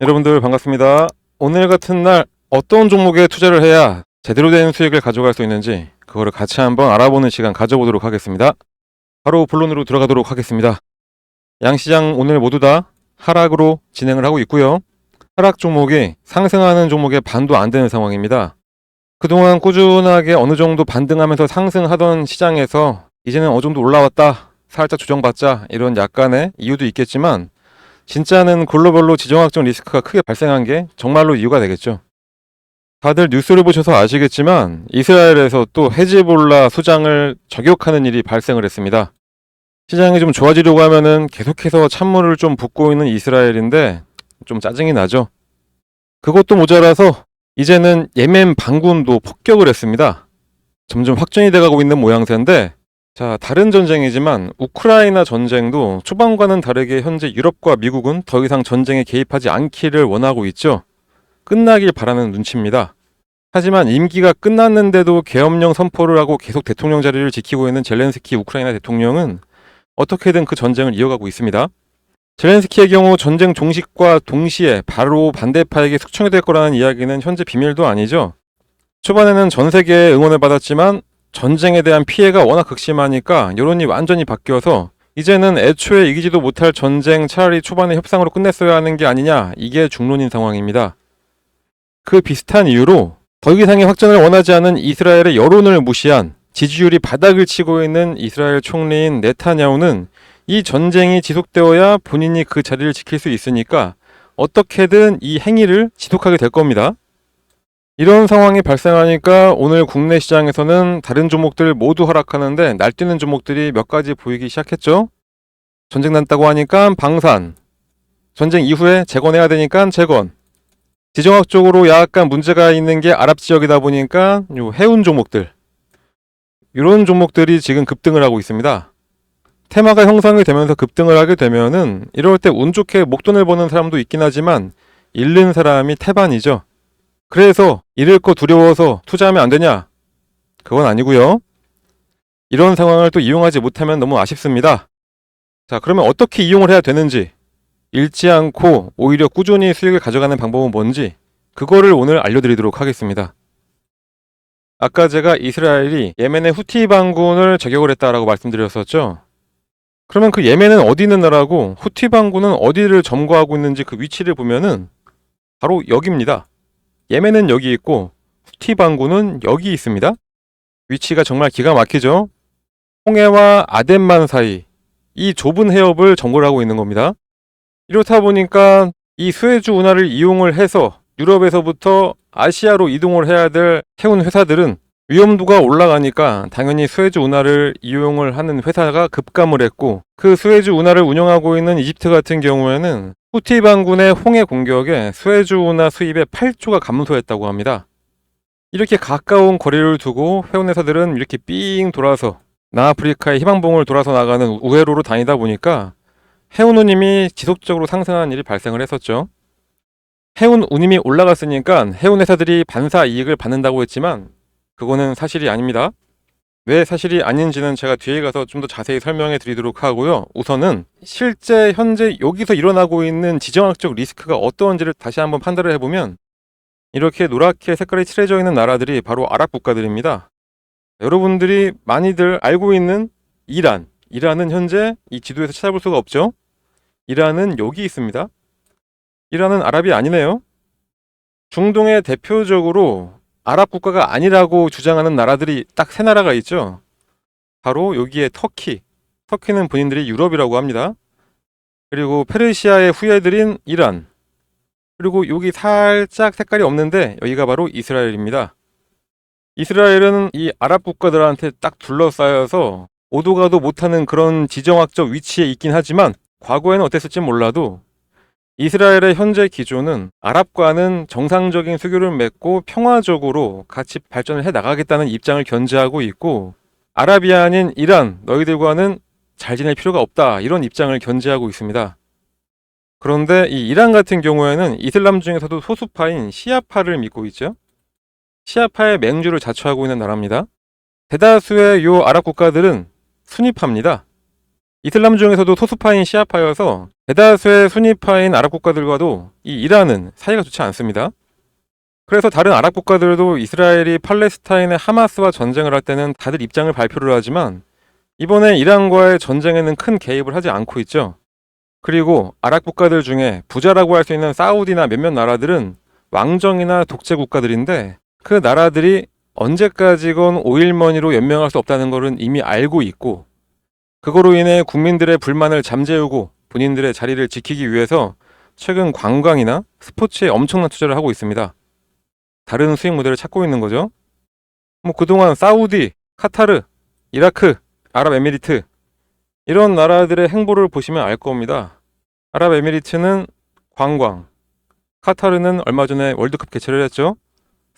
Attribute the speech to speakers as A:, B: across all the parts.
A: 여러분들 반갑습니다. 오늘 같은 날 어떤 종목에 투자를 해야 제대로 된 수익을 가져갈 수 있는지 그거를 같이 한번 알아보는 시간 가져보도록 하겠습니다. 바로 본론으로 들어가도록 하겠습니다. 양시장 오늘 모두 다 하락으로 진행을 하고 있고요. 하락 종목이 상승하는 종목의 반도 안 되는 상황입니다. 그동안 꾸준하게 어느 정도 반등하면서 상승하던 시장에서 이제는 어느 정도 올라왔다, 살짝 조정받자, 이런 약간의 이유도 있겠지만 진짜는 글로벌로 지정학적 리스크가 크게 발생한 게 정말로 이유가 되겠죠. 다들 뉴스를 보셔서 아시겠지만 이스라엘에서 또 헤즈볼라 수장을 저격하는 일이 발생을 했습니다. 시장이 좀 좋아지려고 하면은 계속해서 찬물을 좀 붓고 있는 이스라엘인데 좀 짜증이 나죠. 그것도 모자라서 이제는 예멘 반군도 폭격을 했습니다. 점점 확전이 돼가고 있는 모양새인데, 자, 다른 전쟁이지만 우크라이나 전쟁도 초반과는 다르게 현재 유럽과 미국은 더 이상 전쟁에 개입하지 않기를 원하고 있죠. 끝나길 바라는 눈치입니다. 하지만 임기가 끝났는데도 계엄령 선포를 하고 계속 대통령 자리를 지키고 있는 젤렌스키 우크라이나 대통령은 어떻게든 그 전쟁을 이어가고 있습니다. 젤렌스키의 경우 전쟁 종식과 동시에 바로 반대파에게 숙청이 될 거라는 이야기는 현재 비밀도 아니죠. 초반에는 전 세계의 응원을 받았지만 전쟁에 대한 피해가 워낙 극심하니까 여론이 완전히 바뀌어서 이제는 애초에 이기지도 못할 전쟁 차라리 초반에 협상으로 끝냈어야 하는 게 아니냐, 이게 중론인 상황입니다. 그 비슷한 이유로 더 이상의 확전을 원하지 않은 이스라엘의 여론을 무시한 지지율이 바닥을 치고 있는 이스라엘 총리인 네타냐후는 이 전쟁이 지속되어야 본인이 그 자리를 지킬 수 있으니까 어떻게든 이 행위를 지속하게 될 겁니다. 이런 상황이 발생하니까 오늘 국내 시장에서는 다른 종목들 모두 하락하는데 날뛰는 종목들이 몇 가지 보이기 시작했죠. 전쟁 났다고 하니까 방산, 전쟁 이후에 재건해야 되니까 재건, 지정학적으로 약간 문제가 있는 게 아랍 지역이다 보니까 요 해운 종목들, 이런 종목들이 지금 급등을 하고 있습니다. 테마가 형성이 되면서 급등을 하게 되면은 이럴 때 운 좋게 목돈을 버는 사람도 있긴 하지만 잃는 사람이 태반이죠. 그래서 잃을 거 두려워서 투자하면 안 되냐? 그건 아니고요. 이런 상황을 또 이용하지 못하면 너무 아쉽습니다. 자, 그러면 어떻게 이용을 해야 되는지, 잃지 않고 오히려 꾸준히 수익을 가져가는 방법은 뭔지, 그거를 오늘 알려드리도록 하겠습니다. 아까 제가 이스라엘이 예멘의 후티 반군을 저격을 했다라고 말씀드렸었죠. 그러면 그 예멘은 어디 있는 나라고 후티 반군은 어디를 점거하고 있는지 그 위치를 보면은 바로 여기입니다. 예멘은 여기 있고 후티 반군은 여기 있습니다. 위치가 정말 기가 막히죠. 홍해와 아덴만 사이 이 좁은 해협을 점거를 하고 있는 겁니다. 이렇다 보니까 이 수에즈 운하를 이용을 해서 유럽에서부터 아시아로 이동을 해야 될 해운 회사들은 위험도가 올라가니까 당연히 수에즈 운하를 이용을 하는 회사가 급감을 했고, 그 수에즈 운하를 운영하고 있는 이집트 같은 경우에는 후티 반군의 홍해 공격에 수에즈 운하 수입의 8조가 감소했다고 합니다. 이렇게 가까운 거리를 두고 해운회사들은 이렇게 삥 돌아서 남아프리카의 희망봉을 돌아서 나가는 우회로로 다니다 보니까 해운 운임이 지속적으로 상승하는 일이 발생을 했었죠. 해운 운임이 올라갔으니까 해운회사들이 반사 이익을 받는다고 했지만 그거는 사실이 아닙니다. 왜 사실이 아닌지는 제가 뒤에 가서 좀 더 자세히 설명해 드리도록 하고요. 우선은 실제 현재 여기서 일어나고 있는 지정학적 리스크가 어떠한지를 다시 한번 판단을 해보면 이렇게 노랗게 색깔이 칠해져 있는 나라들이 바로 아랍 국가들입니다. 여러분들이 많이들 알고 있는 이란은 현재 이 지도에서 찾아볼 수가 없죠. 이란은 여기 있습니다. 이란은 아랍이 아니네요. 중동의 대표적으로 아랍 국가가 아니라고 주장하는 나라들이 딱 세 나라가 있죠. 바로 여기에 터키는 본인들이 유럽이라고 합니다. 그리고 페르시아의 후예들인 이란, 그리고 여기 살짝 색깔이 없는데 여기가 바로 이스라엘입니다. 이스라엘은 이 아랍 국가들한테 딱 둘러싸여서 오도 가도 못하는 그런 지정학적 위치에 있긴 하지만 과거에는 어땠을지 몰라도 이스라엘의 현재 기조는 아랍과는 정상적인 수교를 맺고 평화적으로 같이 발전을 해 나가겠다는 입장을 견지하고 있고, 아랍이 아닌 이란, 너희들과는 잘 지낼 필요가 없다, 이런 입장을 견지하고 있습니다. 그런데 이 이란 같은 경우에는 이슬람 중에서도 소수파인 시아파를 믿고 있죠. 시아파의 맹주를 자처하고 있는 나라입니다. 대다수의 요 아랍 국가들은 순위파입니다. 이슬람 중에서도 소수파인 시아파여서 대다수의 순위파인 아랍 국가들과도 이 이란은 사이가 좋지 않습니다. 그래서 다른 아랍 국가들도 이스라엘이 팔레스타인의 하마스와 전쟁을 할 때는 다들 입장을 발표를 하지만 이번에 이란과의 전쟁에는 큰 개입을 하지 않고 있죠. 그리고 아랍 국가들 중에 부자라고 할 수 있는 사우디나 몇몇 나라들은 왕정이나 독재 국가들인데 그 나라들이 언제까지건 오일머니로 연명할 수 없다는 것은 이미 알고 있고 그거로 인해 국민들의 불만을 잠재우고 본인들의 자리를 지키기 위해서 최근 관광이나 스포츠에 엄청난 투자를 하고 있습니다. 다른 수익 모델을 찾고 있는 거죠. 그동안 사우디, 카타르, 이라크, 아랍에미리트 이런 나라들의 행보를 보시면 알 겁니다. 아랍에미리트는 관광, 카타르는 얼마 전에 월드컵 개최를 했죠.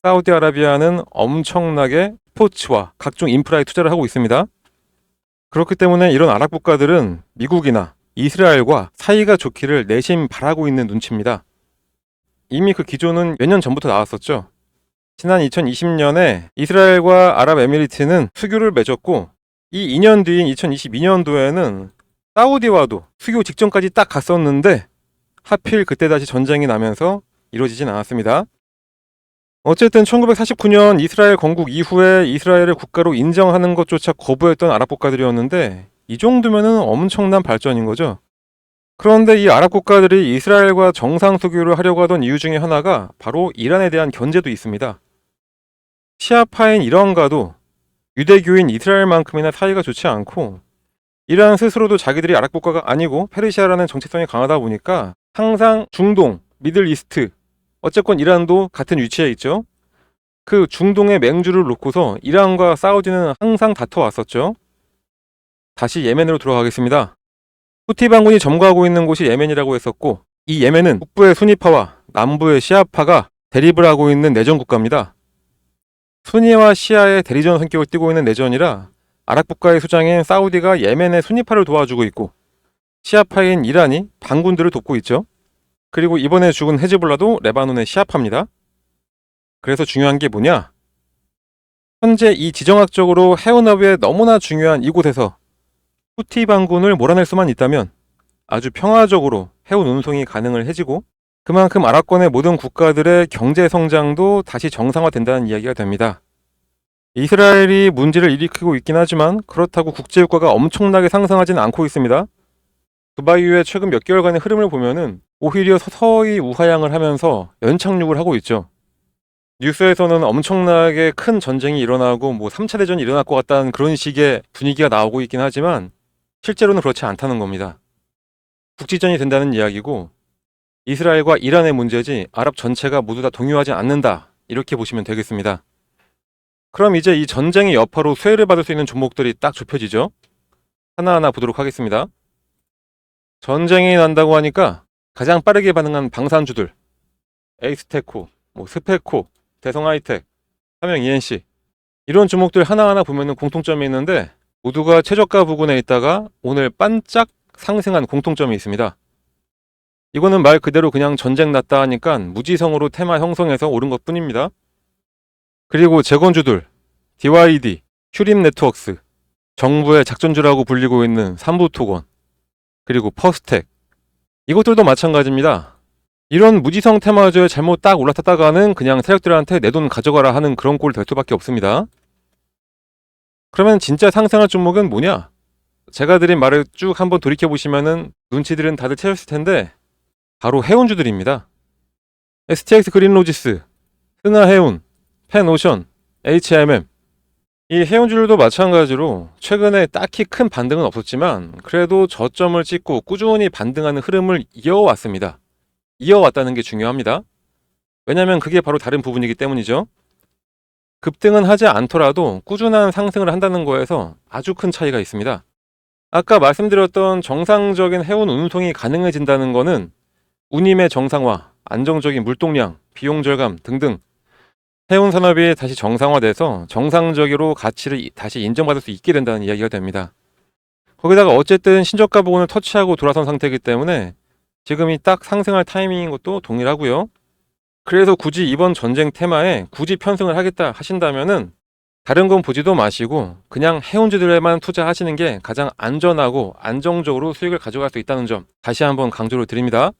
A: 사우디아라비아는 엄청나게 스포츠와 각종 인프라에 투자를 하고 있습니다. 그렇기 때문에 이런 아랍 국가들은 미국이나 이스라엘과 사이가 좋기를 내심 바라고 있는 눈치입니다. 이미 그 기조는 몇 년 전부터 나왔었죠. 지난 2020년에 이스라엘과 아랍에미리트는 수교를 맺었고 이 2년 뒤인 2022년도에는 사우디와도 수교 직전까지 딱 갔었는데 하필 그때 다시 전쟁이 나면서 이루어지진 않았습니다. 어쨌든 1949년 이스라엘 건국 이후에 이스라엘을 국가로 인정하는 것조차 거부했던 아랍 국가들이었는데 이 정도면은 엄청난 발전인 거죠. 그런데 이 아랍 국가들이 이스라엘과 정상수교를 하려고 하던 이유 중에 하나가 바로 이란에 대한 견제도 있습니다. 시아파인 이란과도 유대교인 이스라엘만큼이나 사이가 좋지 않고 이란 스스로도 자기들이 아랍 국가가 아니고 페르시아라는 정체성이 강하다 보니까 항상 중동, 미들 이스트 어쨌건 이란도 같은 위치에 있죠. 그 중동의 맹주를 놓고서 이란과 사우디는 항상 다퉈왔었죠. 다시 예멘으로 돌아가겠습니다. 후티 반군이 점거하고 있는 곳이 예멘이라고 했었고 이 예멘은 북부의 수니파와 남부의 시아파가 대립을 하고 있는 내전 국가입니다. 수니와 시아의 대리전 성격을 띠고 있는 내전이라 아랍 국가의 수장인 사우디가 예멘의 수니파를 도와주고 있고 시아파인 이란이 반군들을 돕고 있죠. 그리고 이번에 죽은 헤즈볼라도 레바논의 시아파입니다. 그래서 중요한 게 뭐냐? 현재 이 지정학적으로 해운업에 너무나 중요한 이곳에서 후티 반군을 몰아낼 수만 있다면 아주 평화적으로 해운 운송이 가능해지고 그만큼 아랍권의 모든 국가들의 경제 성장도 다시 정상화된다는 이야기가 됩니다. 이스라엘이 문제를 일으키고 있긴 하지만 그렇다고 국제유가가 엄청나게 상승하지는 않고 있습니다. 두바이의 최근 몇 개월간의 흐름을 보면은 오히려 서서히 우하향을 하면서 연착륙을 하고 있죠. 뉴스에서는 엄청나게 큰 전쟁이 일어나고 3차 대전이 일어날 것 같다는 그런 식의 분위기가 나오고 있긴 하지만 실제로는 그렇지 않다는 겁니다. 국지전이 된다는 이야기고 이스라엘과 이란의 문제지 아랍 전체가 모두 다 동요하지 않는다 이렇게 보시면 되겠습니다. 그럼 이제 이 전쟁의 여파로 수혜를 받을 수 있는 종목들이 딱 좁혀지죠. 하나하나 보도록 하겠습니다. 전쟁이 난다고 하니까 가장 빠르게 반응한 방산주들 에이스테코, 스페코, 대성하이텍, 삼성 ENC 이런 종목들 하나하나 보면 공통점이 있는데 모두가 최저가 부근에 있다가 오늘 반짝 상승한 공통점이 있습니다. 이거는 말 그대로 그냥 전쟁 났다 하니까 무지성으로 테마 형성해서 오른 것 뿐입니다. 그리고 재건주들 DYD, 휴림네트웍스, 정부의 작전주라고 불리고 있는 삼부토건, 그리고 퍼스텍 이것들도 마찬가지입니다. 이런 무지성 테마주에 잘못 딱 올라탔다가는 그냥 세력들한테 내 돈 가져가라 하는 그런 꼴 될 수밖에 없습니다. 그러면 진짜 상승할 종목은 뭐냐? 제가 드린 말을 쭉 한번 돌이켜보시면은 눈치들은 다들 채셨을 텐데 바로 해운주들입니다. STX 그린로지스, 스나해운, 펜오션, HMM 이 해운주들도 마찬가지로 최근에 딱히 큰 반등은 없었지만 그래도 저점을 찍고 꾸준히 반등하는 흐름을 이어왔습니다. 이어왔다는 게 중요합니다. 왜냐면 그게 바로 다른 부분이기 때문이죠. 급등은 하지 않더라도 꾸준한 상승을 한다는 거에서 아주 큰 차이가 있습니다. 아까 말씀드렸던 정상적인 해운 운송이 가능해진다는 거는 운임의 정상화, 안정적인 물동량, 비용 절감 등등 해운 산업이 다시 정상화돼서 정상적으로 가치를 다시 인정받을 수 있게 된다는 이야기가 됩니다. 거기다가 어쨌든 신저가 부근을 터치하고 돌아선 상태이기 때문에 지금이 딱 상승할 타이밍인 것도 동일하고요. 그래서 굳이 이번 전쟁 테마에 굳이 편승을 하겠다 하신다면은 다른 건 보지도 마시고 그냥 해운주들에만 투자하시는 게 가장 안전하고 안정적으로 수익을 가져갈 수 있다는 점 다시 한번 강조를 드립니다.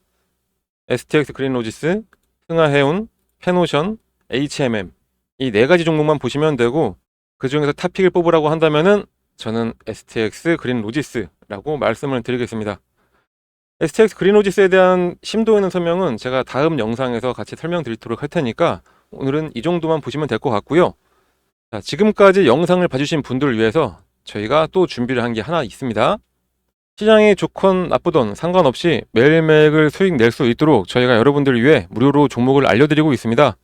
A: STX 그린로지스, 흥하해운, 페노션, HMM 이 네 가지 종목만 보시면 되고 그 중에서 탑픽을 뽑으라고 한다면은 저는 STX 그린로지스라고 말씀을 드리겠습니다. STX 그린로지스에 대한 심도 있는 설명은 제가 다음 영상에서 같이 설명드리도록 할 테니까 오늘은 이 정도만 보시면 될 것 같고요. 자, 지금까지 영상을 봐주신 분들을 위해서 저희가 또 준비를 한 게 하나 있습니다. 시장이 좋건 나쁘던 상관없이 매일매일 수익 낼 수 있도록 저희가 여러분들을 위해 무료로 종목을 알려드리고 있습니다.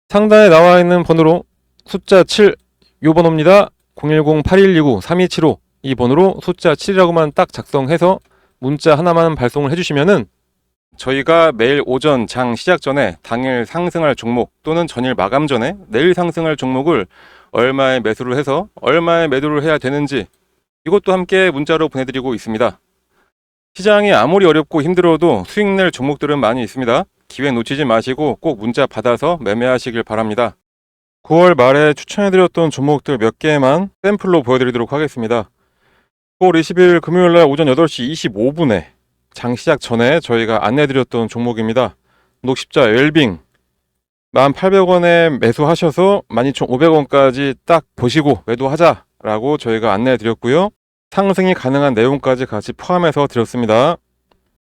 A: 상단에 나와 있는 번호로 숫자 7, 요 번호입니다. 010-8129-3275 이 번호로 숫자 7이라고만 딱 작성해서 문자 하나만 발송을 해주시면은 저희가 매일 오전 장 시작 전에 당일 상승할 종목 또는 전일 마감 전에 내일 상승할 종목을 얼마에 매수를 해서 얼마에 매도를 해야 되는지 이것도 함께 문자로 보내드리고 있습니다. 시장이 아무리 어렵고 힘들어도 수익 낼 종목들은 많이 있습니다. 기회 놓치지 마시고 꼭 문자 받아서 매매하시길 바랍니다. 9월 말에 추천해드렸던 종목들 몇 개만 샘플로 보여드리도록 하겠습니다. 9월 20일 금요일날 오전 8시 25분에 장 시작 전에 저희가 안내해드렸던 종목입니다. 녹십자 웰빙 1,800원에 매수하셔서 12,500원까지 딱 보시고 매도하자라고 저희가 안내해드렸고요. 상승이 가능한 내용까지 같이 포함해서 드렸습니다.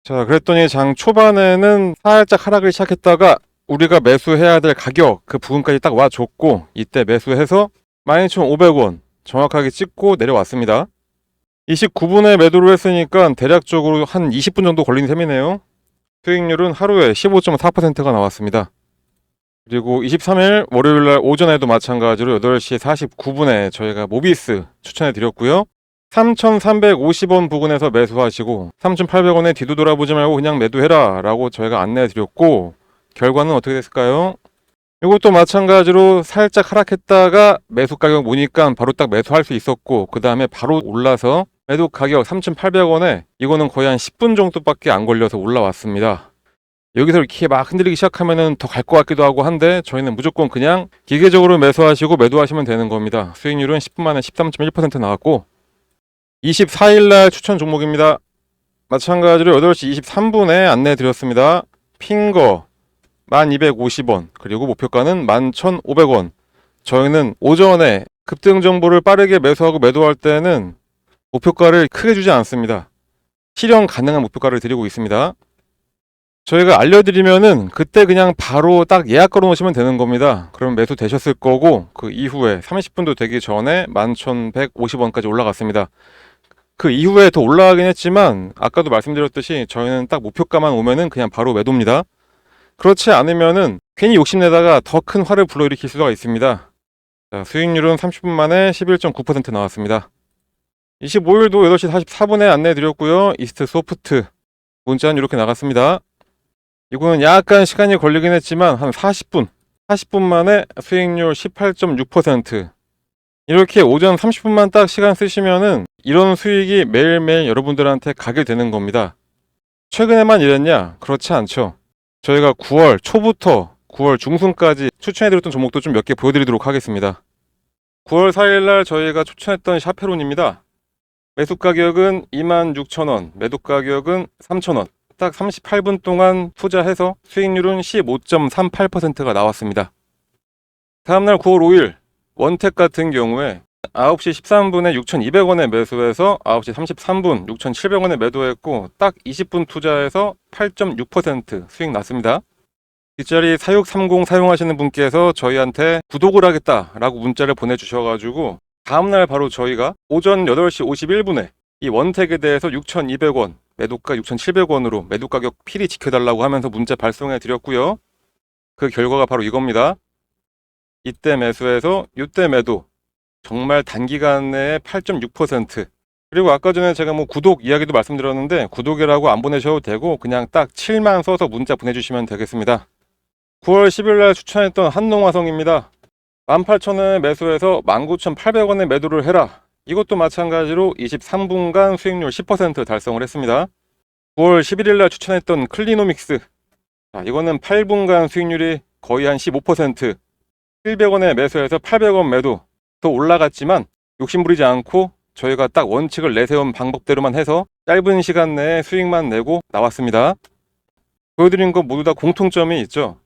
A: 자, 그랬더니 장 초반에는 살짝 하락을 시작했다가 우리가 매수해야 될 가격 그 부분까지 딱 와줬고 이때 매수해서 12,500원 정확하게 찍고 내려왔습니다. 29분에 매도를 했으니까 대략적으로 한 20분 정도 걸린 셈이네요. 수익률은 하루에 15.4%가 나왔습니다. 그리고 23일 월요일날 오전에도 마찬가지로 8시 49분에 저희가 모비스 추천해 드렸고요. 3,350원 부근에서 매수하시고 3,800원에 뒤도 돌아보지 말고 그냥 매도해라 라고 저희가 안내해 드렸고 결과는 어떻게 됐을까요? 이것도 마찬가지로 살짝 하락했다가 매수 가격 보니까 바로 딱 매수할 수 있었고 그 다음에 바로 올라서 매도 가격 3,800원에 이거는 거의 한 10분 정도밖에 안 걸려서 올라왔습니다. 여기서 이렇게 막 흔들리기 시작하면은 더 갈 것 같기도 하고 한데 저희는 무조건 그냥 기계적으로 매수하시고 매도하시면 되는 겁니다. 수익률은 10분 만에 13.1% 나왔고 24일날 추천 종목입니다. 마찬가지로 8시 23분에 안내 드렸습니다. 핑거 1250원 그리고 목표가는 11,500원. 저희는 오전에 급등 정보를 빠르게 매수하고 매도할 때는 목표가를 크게 주지 않습니다. 실현 가능한 목표가를 드리고 있습니다. 저희가 알려드리면은 그때 그냥 바로 딱 예약 걸어 놓으시면 되는 겁니다. 그럼 매수 되셨을 거고 그 이후에 30분도 되기 전에 11,150원까지 올라갔습니다. 그 이후에 더 올라가긴 했지만 아까도 말씀드렸듯이 저희는 딱 목표가만 오면은 그냥 바로 매도입니다. 그렇지 않으면은 괜히 욕심내다가 더 큰 화를 불러일으킬 수가 있습니다. 자, 수익률은 30분 만에 11.9% 나왔습니다. 25일도 8시 44분에 안내 드렸고요. 이스트 소프트 문자는 이렇게 나갔습니다. 이거는 약간 시간이 걸리긴 했지만 한 40분 만에 수익률 18.6%. 이렇게 오전 30분만 딱 시간 쓰시면은 이런 수익이 매일매일 여러분들한테 가게 되는 겁니다. 최근에만 이랬냐? 그렇지 않죠. 저희가 9월 초부터 9월 중순까지 추천해드렸던 종목도 좀 몇 개 보여드리도록 하겠습니다. 9월 4일날 저희가 추천했던 샤페론입니다. 매수 가격은 26,000원, 매도 가격은 3,000원. 딱 38분 동안 투자해서 수익률은 15.38%가 나왔습니다. 다음날 9월 5일 원택 같은 경우에 9시 13분에 6,200원에 매수해서 9시 33분 6,700원에 매도했고 딱 20분 투자해서 8.6% 수익 났습니다. 뒷자리 4630 사용하시는 분께서 저희한테 구독을 하겠다라고 문자를 보내주셔가지고 다음날 바로 저희가 오전 8시 51분에 이 원택에 대해서 6,200원 매도가 6,700원으로 매도 가격 필히 지켜달라고 하면서 문자 발송해 드렸고요. 그 결과가 바로 이겁니다. 이때 매수해서 이때 매도 정말 단기간 내에 8.6%. 그리고 아까 전에 제가 구독 이야기도 말씀드렸는데 구독이라고 안 보내셔도 되고 그냥 딱 7만 써서 문자 보내주시면 되겠습니다. 9월 10일날 추천했던 한농화성입니다. 18,000원에 매수해서 19,800원에 매도를 해라. 이것도 마찬가지로 23분간 수익률 10% 달성을 했습니다. 9월 11일날 추천했던 클리노믹스. 자, 이거는 8분간 수익률이 거의 한 15%. 700원에 매수해서 800원 매도. 더 올라갔지만 욕심부리지 않고 저희가 딱 원칙을 내세운 방법대로만 해서 짧은 시간 내에 수익만 내고 나왔습니다. 보여드린 거 모두 다 공통점이 있죠.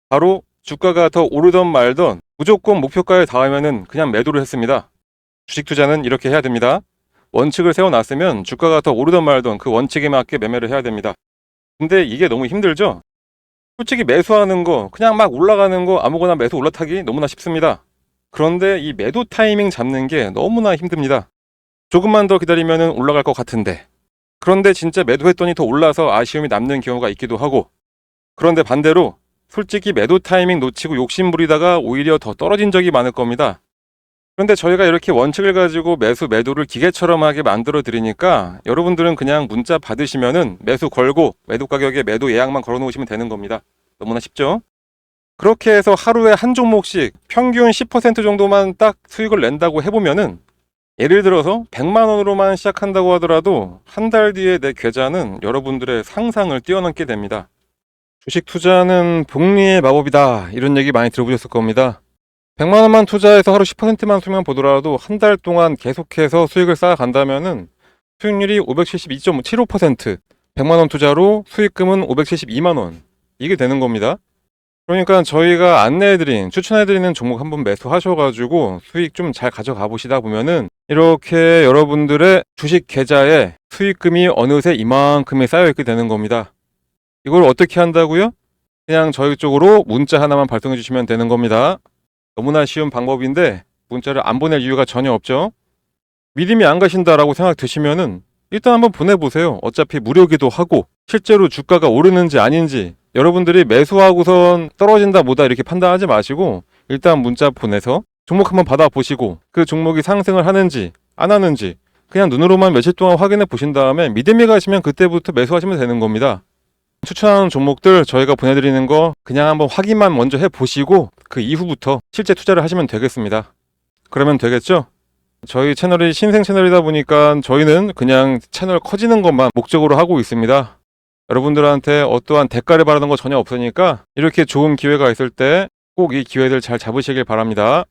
A: 바로 주가가 더 오르던 말던 무조건 목표가에 닿으면 그냥 매도를 했습니다. 주식 투자는 이렇게 해야 됩니다. 원칙을 세워놨으면 주가가 더 오르던 말던 그 원칙에 맞게 매매를 해야 됩니다. 근데 이게 너무 힘들죠? 솔직히 매수하는 거 그냥 막 올라가는 거 아무거나 매수 올라타기 너무나 쉽습니다. 그런데 이 매도 타이밍 잡는 게 너무나 힘듭니다. 조금만 더 기다리면 올라갈 것 같은데, 그런데 진짜 매도했더니 더 올라서 아쉬움이 남는 경우가 있기도 하고, 그런데 반대로 솔직히 매도 타이밍 놓치고 욕심부리다가 오히려 더 떨어진 적이 많을 겁니다. 그런데 저희가 이렇게 원칙을 가지고 매도를 기계처럼 하게 만들어 드리니까 여러분들은 그냥 문자 받으시면은 매수 걸고 매도 가격에 매도 예약만 걸어 놓으시면 되는 겁니다. 너무나 쉽죠? 그렇게 해서 하루에 한 종목씩 평균 10% 정도만 딱 수익을 낸다고 해보면은, 예를 들어서 100만 원으로만 시작한다고 하더라도 한 달 뒤에 내 계좌는 여러분들의 상상을 뛰어넘게 됩니다. 주식 투자는 복리의 마법이다, 이런 얘기 많이 들어보셨을 겁니다. 100만 원만 투자해서 하루 10%만 수익만 보더라도 한 달 동안 계속해서 수익을 쌓아간다면은 수익률이 572.75%, 100만 원 투자로 수익금은 572만 원, 이게 되는 겁니다. 그러니까 저희가 안내해드린, 추천해드리는 종목 한번 매수하셔가지고 수익 좀 잘 가져가 보시다 보면은 이렇게 여러분들의 주식 계좌에 수익금이 어느새 이만큼이 쌓여있게 되는 겁니다. 이걸 어떻게 한다고요? 그냥 저희 쪽으로 문자 하나만 발송해 주시면 되는 겁니다. 너무나 쉬운 방법인데 문자를 안 보낼 이유가 전혀 없죠. 믿음이 안 가신다라고 생각 드시면은 일단 한번 보내보세요. 어차피 무료기도 하고 실제로 주가가 오르는지 아닌지 여러분들이 매수하고선 떨어진다 뭐다 이렇게 판단하지 마시고 일단 문자 보내서 종목 한번 받아보시고 그 종목이 상승을 하는지 안 하는지 그냥 눈으로만 며칠 동안 확인해 보신 다음에 믿음이 가시면 그때부터 매수하시면 되는 겁니다. 추천하는 종목들 저희가 보내드리는 거 그냥 한번 확인만 먼저 해보시고 그 이후부터 실제 투자를 하시면 되겠습니다. 그러면 되겠죠? 저희 채널이 신생 채널이다 보니까 저희는 그냥 채널 커지는 것만 목적으로 하고 있습니다. 여러분들한테 어떠한 대가를 바라는 거 전혀 없으니까 이렇게 좋은 기회가 있을 때 꼭 이 기회들 잘 잡으시길 바랍니다.